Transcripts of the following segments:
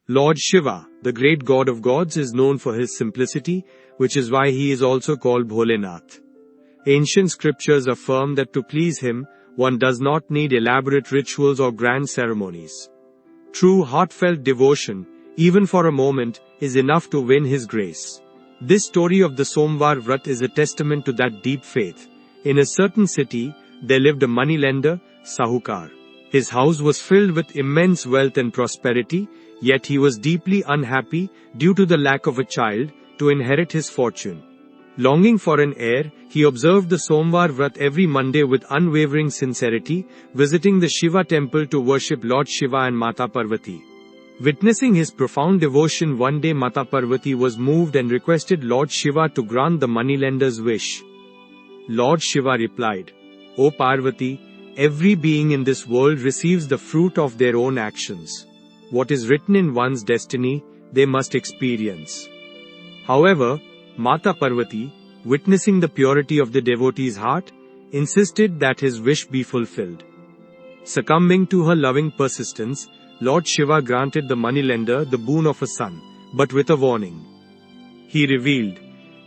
Lord Shiva, the great god of gods, is known for his simplicity, which is why he is also called Bholenath. Ancient scriptures affirm that to please him, one does not need elaborate rituals or grand ceremonies. True heartfelt devotion, even for a moment, is enough to win his grace. This story of the Somvar Vrat is a testament to that deep faith. In a certain city, there lived a moneylender, Sahukar. His house was filled with immense wealth and prosperity, yet he was deeply unhappy due to the lack of a child to inherit his fortune. Longing for an heir, he observed the Somvar Vrat every Monday with unwavering sincerity, visiting the Shiva temple to worship Lord Shiva and Mata Parvati. Witnessing his profound devotion, one day Mata Parvati was moved and requested Lord Shiva to grant the moneylender's wish. Lord Shiva replied, "O Parvati, every being in this world receives the fruit of their own actions. What is written in one's destiny, they must experience." However, Mata Parvati, witnessing the purity of the devotee's heart, insisted that his wish be fulfilled. Succumbing to her loving persistence, Lord Shiva granted the moneylender the boon of a son, but with a warning. He revealed,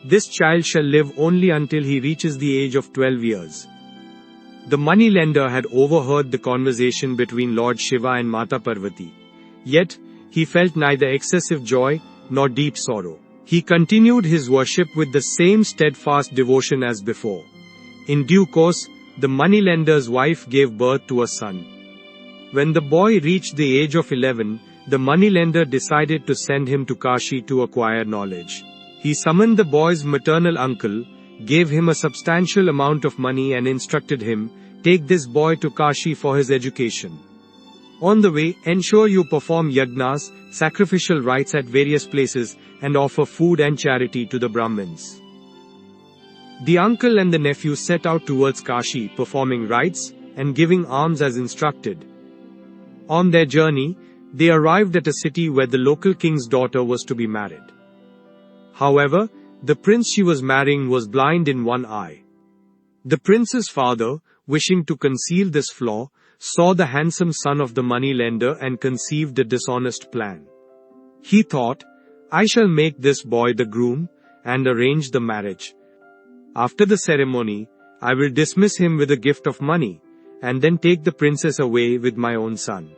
"This child shall live only until he reaches the age of 12 years. The moneylender had overheard the conversation between Lord Shiva and Mata Parvati. Yet, he felt neither excessive joy nor deep sorrow. He continued his worship with the same steadfast devotion as before. In due course, the moneylender's wife gave birth to a son. When the boy reached the age of 11, the moneylender decided to send him to Kashi to acquire knowledge. He summoned the boy's maternal uncle, gave him a substantial amount of money and instructed him, "Take this boy to Kashi for his education. On the way, ensure you perform yagnas, sacrificial rites at various places, and offer food and charity to the Brahmins." The uncle and the nephew set out towards Kashi, performing rites and giving alms as instructed. On their journey, they arrived at a city where the local king's daughter was to be married. However, the prince she was marrying was blind in one eye. The prince's father, wishing to conceal this flaw, saw the handsome son of the moneylender and conceived a dishonest plan. He thought, "I shall make this boy the groom, and arrange the marriage. After the ceremony, I will dismiss him with a gift of money, and then take the princess away with my own son."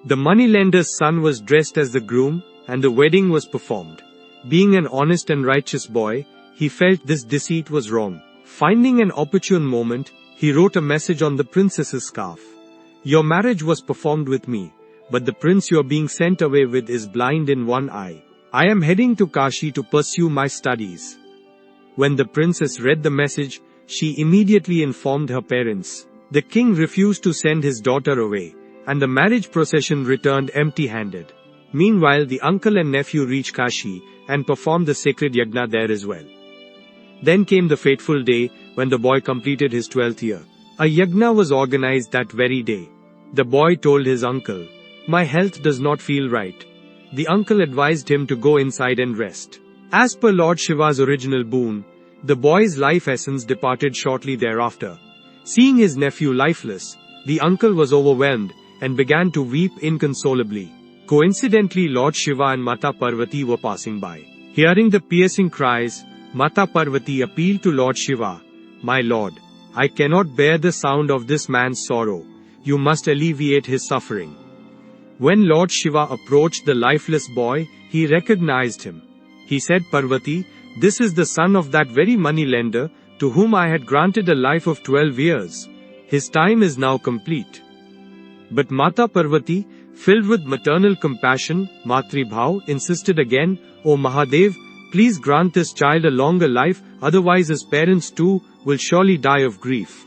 The moneylender's son was dressed as the groom, and the wedding was performed. Being an honest and righteous boy, he felt this deceit was wrong. Finding an opportune moment, he wrote a message on the princess's scarf. "Your marriage was performed with me, but the prince you are being sent away with is blind in one eye. I am heading to Kashi to pursue my studies." When the princess read the message, she immediately informed her parents. The king refused to send his daughter away, and the marriage procession returned empty-handed. Meanwhile, the uncle and nephew reached Kashi and performed the sacred yagna there as well. Then came the fateful day when the boy completed his 12th year. A yagna was organized that very day. The boy told his uncle, "My health does not feel right." The uncle advised him to go inside and rest. As per Lord Shiva's original boon, the boy's life essence departed shortly thereafter. Seeing his nephew lifeless, the uncle was overwhelmed and began to weep inconsolably. Coincidentally, Lord Shiva and Mata Parvati were passing by. Hearing the piercing cries, Mata Parvati appealed to Lord Shiva, "My lord, I cannot bear the sound of this man's sorrow. You must alleviate his suffering." When Lord Shiva approached the lifeless boy, he recognized him. He said, "Parvati, this is the son of that very moneylender to whom I had granted a life of 12 years. His time is now complete." But Mata Parvati, filled with maternal compassion, Matri Bhav, insisted again, "O Mahadev, please grant this child a longer life, otherwise his parents too will surely die of grief."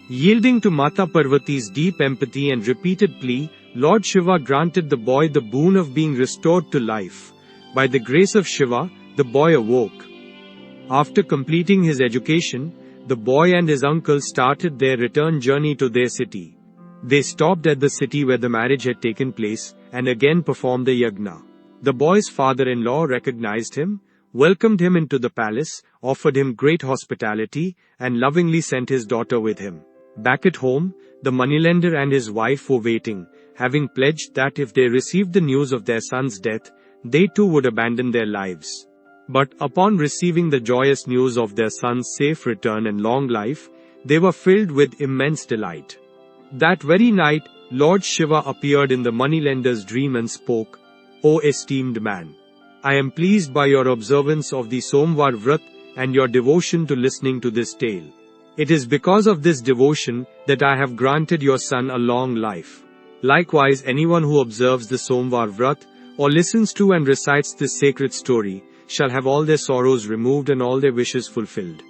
Yielding to Mata Parvati's deep empathy and repeated plea, Lord Shiva granted the boy the boon of being restored to life. By the grace of Shiva, the boy awoke. After completing his education, the boy and his uncle started their return journey to their city. They stopped at the city where the marriage had taken place and again performed the yagna. The boy's father-in-law recognized him, welcomed him into the palace, offered him great hospitality, and lovingly sent his daughter with him. Back at home, the moneylender and his wife were waiting, having pledged that if they received the news of their son's death, they too would abandon their lives. But upon receiving the joyous news of their son's safe return and long life, they were filled with immense delight. That very night, Lord Shiva appeared in the moneylender's dream and spoke, "O esteemed man, I am pleased by your observance of the Somvar Vrat and your devotion to listening to this tale. It is because of this devotion that I have granted your son a long life. Likewise, anyone who observes the Somvar Vrat or listens to and recites this sacred story shall have all their sorrows removed and all their wishes fulfilled."